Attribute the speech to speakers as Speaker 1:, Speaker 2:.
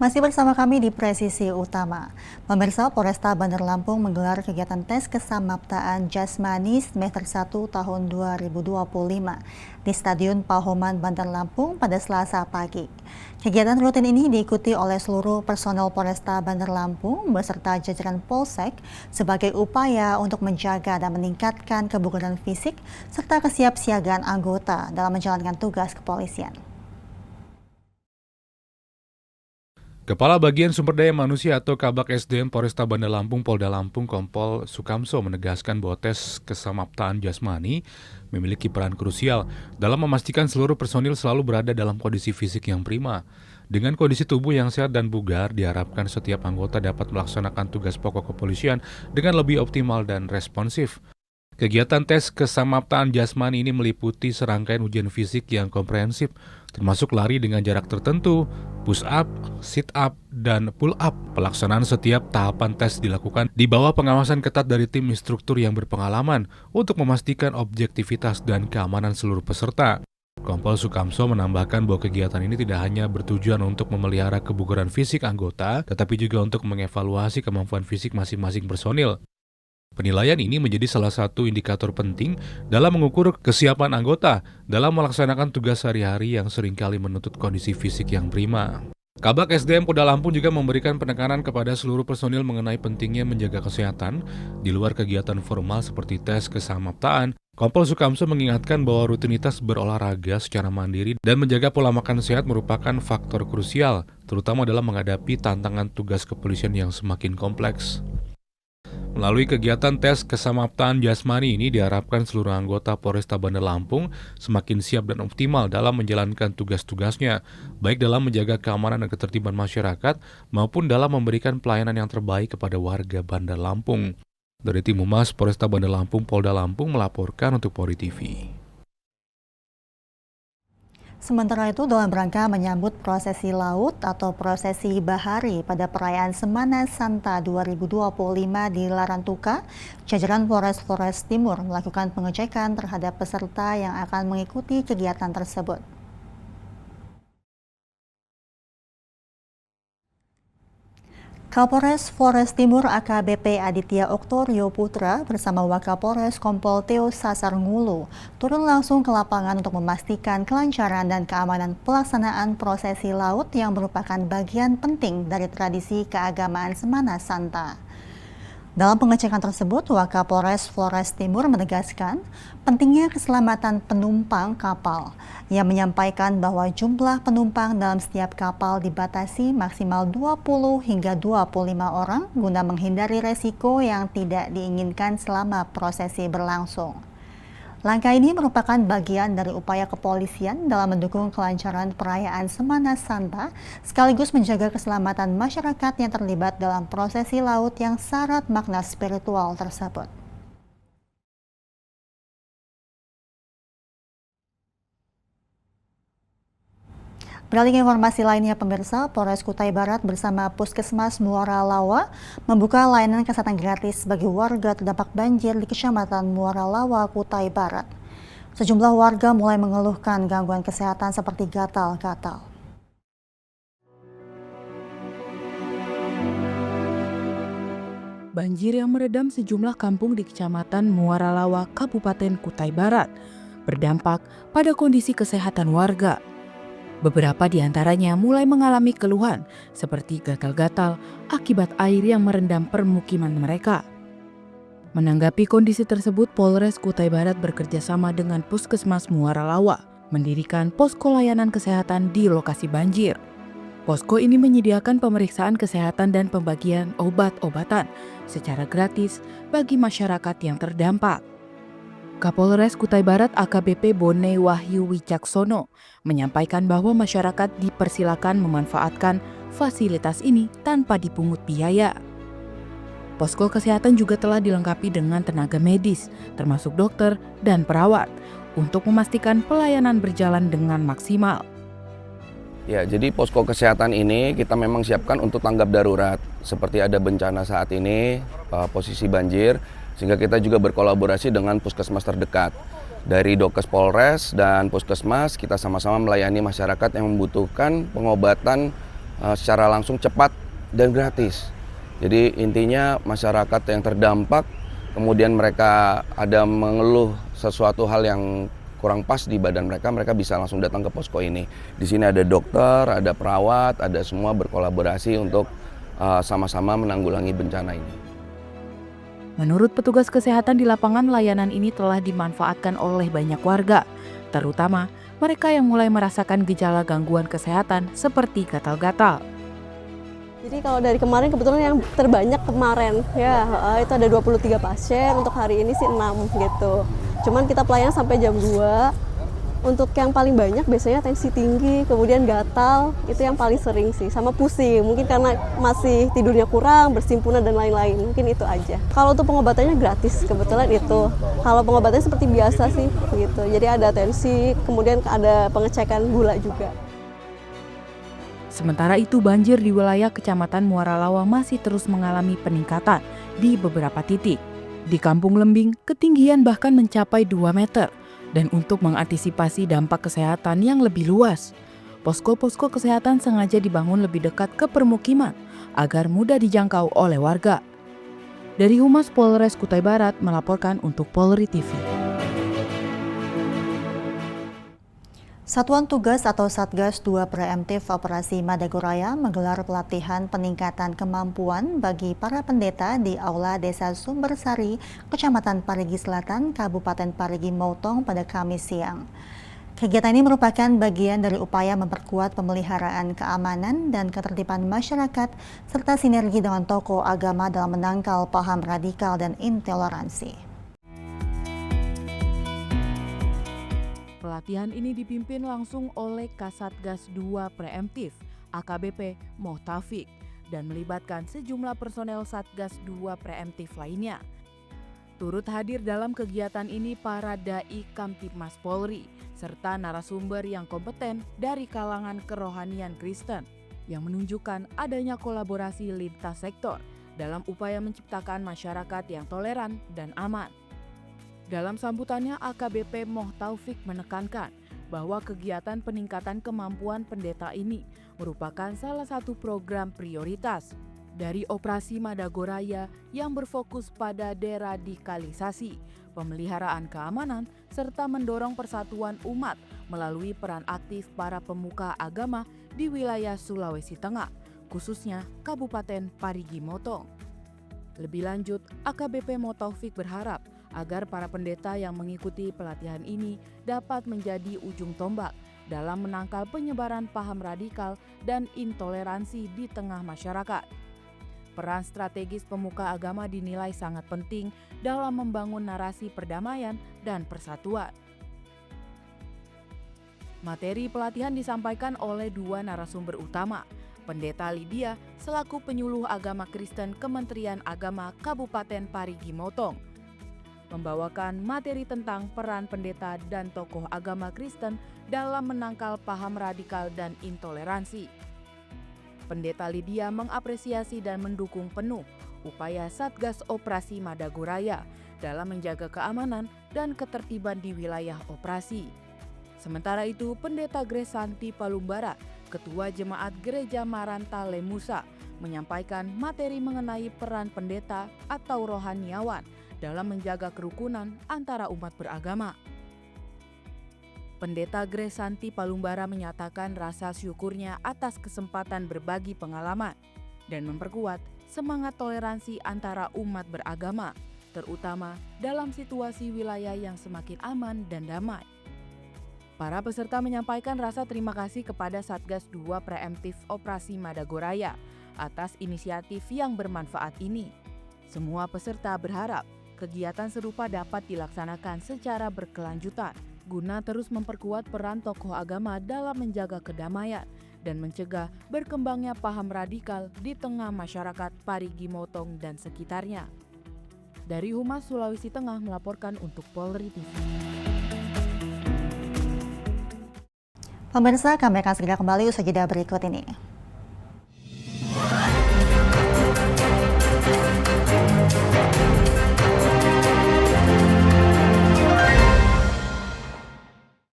Speaker 1: Masih bersama kami di Presisi Utama. Pemirsa, Polresta Bandar Lampung menggelar kegiatan tes kesamaptaan jasmani semester 1 tahun 2025 di Stadion Pahoman Bandar Lampung pada Selasa pagi. Kegiatan rutin ini diikuti oleh seluruh personel Polresta Bandar Lampung beserta jajaran Polsek sebagai upaya untuk menjaga dan meningkatkan kebugaran fisik serta kesiapsiagaan anggota dalam menjalankan tugas kepolisian.
Speaker 2: Kepala Bagian Sumber Daya Manusia atau Kabak SDM Polresta Bandar Lampung Polda Lampung Kompol Sukamso menegaskan bahwa tes kesamaptaan jasmani memiliki peran krusial dalam memastikan seluruh personil selalu berada dalam kondisi fisik yang prima. Dengan kondisi tubuh yang sehat dan bugar, diharapkan setiap anggota dapat melaksanakan tugas pokok kepolisian dengan lebih optimal dan responsif. Kegiatan tes kesamaptaan jasmani ini meliputi serangkaian ujian fisik yang komprehensif, termasuk lari dengan jarak tertentu, push up, sit up, dan pull up. Pelaksanaan setiap tahapan tes dilakukan di bawah pengawasan ketat dari tim instruktur yang berpengalaman untuk memastikan objektivitas dan keamanan seluruh peserta. Kompol Sukamso menambahkan bahwa kegiatan ini tidak hanya bertujuan untuk memelihara kebugaran fisik anggota, tetapi juga untuk mengevaluasi kemampuan fisik masing-masing personil. Penilaian ini menjadi salah satu indikator penting dalam mengukur kesiapan anggota dalam melaksanakan tugas sehari-hari yang seringkali menuntut kondisi fisik yang prima. Kabak SDM Polda Lampung juga memberikan penekanan kepada seluruh personil mengenai pentingnya menjaga kesehatan di luar kegiatan formal seperti tes kesamaptaan. Kompol Sukamso mengingatkan bahwa rutinitas berolahraga secara mandiri dan menjaga pola makan sehat merupakan faktor krusial, terutama dalam menghadapi tantangan tugas kepolisian yang semakin kompleks. Melalui kegiatan tes kesamaptaan jasmani ini diharapkan seluruh anggota Polresta Bandar Lampung semakin siap dan optimal dalam menjalankan tugas-tugasnya, baik dalam menjaga keamanan dan ketertiban masyarakat maupun dalam memberikan pelayanan yang terbaik kepada warga Bandar Lampung. Dari Tim Humas Polresta Bandar Lampung, Polda Lampung melaporkan untuk Polri TV.
Speaker 1: Sementara itu, dalam rangka menyambut prosesi laut atau prosesi bahari pada perayaan Semana Santa 2025 di Larantuka, jajaran Polres Flores Timur melakukan pengecekan terhadap peserta yang akan mengikuti kegiatan tersebut. Kapolres Flores Timur AKBP Aditya Oktorio Putra bersama Wakapolres Kompol Theo Sasarngulu turun langsung ke lapangan untuk memastikan kelancaran dan keamanan pelaksanaan prosesi laut yang merupakan bagian penting dari tradisi keagamaan Semana Santa. Dalam pengecekan tersebut, Wakapolres Flores Timur menegaskan pentingnya keselamatan penumpang kapal. Ia menyampaikan bahwa jumlah penumpang dalam setiap kapal dibatasi maksimal 20 hingga 25 orang guna menghindari resiko yang tidak diinginkan selama prosesi berlangsung. Langkah ini merupakan bagian dari upaya kepolisian dalam mendukung kelancaran perayaan Semana Santa sekaligus menjaga keselamatan masyarakat yang terlibat dalam prosesi laut yang syarat makna spiritual tersebut. Beralih ke informasi lainnya, pemirsa, Polres Kutai Barat bersama Puskesmas Muara Lawa membuka layanan kesehatan gratis bagi warga terdampak banjir di Kecamatan Muara Lawa, Kutai Barat. Sejumlah warga mulai mengeluhkan gangguan kesehatan seperti gatal-gatal.
Speaker 3: Banjir yang merendam sejumlah kampung di Kecamatan Muara Lawa, Kabupaten Kutai Barat, berdampak pada kondisi kesehatan warga. Beberapa di antaranya mulai mengalami keluhan seperti gatal-gatal akibat air yang merendam permukiman mereka. Menanggapi kondisi tersebut, Polres Kutai Barat bekerjasama dengan Puskesmas Muara Lawa mendirikan posko layanan kesehatan di lokasi banjir. Posko ini menyediakan pemeriksaan kesehatan dan pembagian obat-obatan secara gratis bagi masyarakat yang terdampak. Kapolres Kutai Barat AKBP Bone Wahyu Wicaksono menyampaikan bahwa masyarakat dipersilakan memanfaatkan fasilitas ini tanpa dipungut biaya. Posko kesehatan juga telah dilengkapi dengan tenaga medis, termasuk dokter dan perawat, untuk memastikan pelayanan berjalan dengan maksimal.
Speaker 4: Ya, jadi posko kesehatan ini kita memang siapkan untuk tanggap darurat, seperti ada bencana saat ini, posisi banjir, sehingga kita juga berkolaborasi dengan puskesmas terdekat. Dari Dokes Polres dan Puskesmas, kita sama-sama melayani masyarakat yang membutuhkan pengobatan secara langsung, cepat, dan gratis. Jadi intinya masyarakat yang terdampak, kemudian mereka ada mengeluh sesuatu hal yang kurang pas di badan mereka, mereka bisa langsung datang ke posko ini. Di sini ada dokter, ada perawat, ada semua berkolaborasi untuk sama-sama menanggulangi bencana ini.
Speaker 3: Menurut petugas kesehatan di lapangan, layanan ini telah dimanfaatkan oleh banyak warga, terutama mereka yang mulai merasakan gejala gangguan kesehatan seperti gatal-gatal.
Speaker 5: Jadi kalau dari kemarin kebetulan yang terbanyak kemarin ya itu ada 23 pasien, untuk hari ini sih 6 gitu. Cuman kita pelayanan sampai jam 2. Untuk yang paling banyak biasanya tensi tinggi, kemudian gatal, itu yang paling sering sih, sama pusing. Mungkin karena masih tidurnya kurang, bersimpunan dan lain-lain, mungkin itu aja. Kalau untuk pengobatannya gratis, kebetulan itu. Kalau pengobatannya seperti biasa sih gitu. Jadi ada tensi, kemudian ada pengecekan gula juga.
Speaker 3: Sementara itu, banjir di wilayah Kecamatan Muara Lawa masih terus mengalami peningkatan di beberapa titik. Di Kampung Lembing, ketinggian bahkan mencapai 2 meter. Dan untuk mengantisipasi dampak kesehatan yang lebih luas, posko-posko kesehatan sengaja dibangun lebih dekat ke permukiman agar mudah dijangkau oleh warga. Dari Humas Polres Kutai Barat melaporkan untuk Polri TV.
Speaker 1: Satuan Tugas atau Satgas 2 Preemptif Operasi Madagoraya menggelar pelatihan peningkatan kemampuan bagi para pendeta di Aula Desa Sumbersari, Kecamatan Parigi Selatan, Kabupaten Parigi Motong pada Kamis siang. Kegiatan ini merupakan bagian dari upaya memperkuat pemeliharaan keamanan dan ketertiban masyarakat serta sinergi dengan tokoh agama dalam menangkal paham radikal dan intoleransi.
Speaker 3: Pelatihan ini dipimpin langsung oleh Kasatgas 2 Preemptif AKBP Moh Taufik dan melibatkan sejumlah personel Satgas 2 Preemptif lainnya. Turut hadir dalam kegiatan ini para Dai Kamtibmas Polri serta narasumber yang kompeten dari kalangan kerohanian Kristen yang menunjukkan adanya kolaborasi lintas sektor dalam upaya menciptakan masyarakat yang toleran dan aman. Dalam sambutannya, AKBP Moh Taufik menekankan bahwa kegiatan peningkatan kemampuan pendeta ini merupakan salah satu program prioritas dari Operasi Madagoraya yang berfokus pada deradikalisasi, pemeliharaan keamanan, serta mendorong persatuan umat melalui peran aktif para pemuka agama di wilayah Sulawesi Tengah, khususnya Kabupaten Parigi Motong. Lebih lanjut, AKBP Moh Taufik berharap agar para pendeta yang mengikuti pelatihan ini dapat menjadi ujung tombak dalam menangkal penyebaran paham radikal dan intoleransi di tengah masyarakat. Peran strategis pemuka agama dinilai sangat penting dalam membangun narasi perdamaian dan persatuan. Materi pelatihan disampaikan oleh dua narasumber utama, Pendeta Lydia selaku penyuluh agama Kristen Kementerian Agama Kabupaten Parigi Motong, membawakan materi tentang peran pendeta dan tokoh agama Kristen dalam menangkal paham radikal dan intoleransi. Pendeta Lydia mengapresiasi dan mendukung penuh upaya Satgas Operasi Madagoraya dalam menjaga keamanan dan ketertiban di wilayah operasi. Sementara itu, Pendeta Grace Santi Palumbara, Ketua Jemaat Gereja Maranta Lemusa, menyampaikan materi mengenai peran pendeta atau rohaniawan dalam menjaga kerukunan antara umat beragama. Pendeta Grace Santi Palumbara menyatakan rasa syukurnya atas kesempatan berbagi pengalaman dan memperkuat semangat toleransi antara umat beragama, terutama dalam situasi wilayah yang semakin aman dan damai. Para peserta menyampaikan rasa terima kasih kepada Satgas 2 Preemptif Operasi Madagoraya atas inisiatif yang bermanfaat ini. Semua peserta berharap kegiatan serupa dapat dilaksanakan secara berkelanjutan guna terus memperkuat peran tokoh agama dalam menjaga kedamaian dan mencegah berkembangnya paham radikal di tengah masyarakat Parigi Motong dan sekitarnya. Dari Humas Sulawesi Tengah melaporkan untuk Polri TV.
Speaker 1: Pemirsa, kami akan segera kembali usai jeda berikut ini.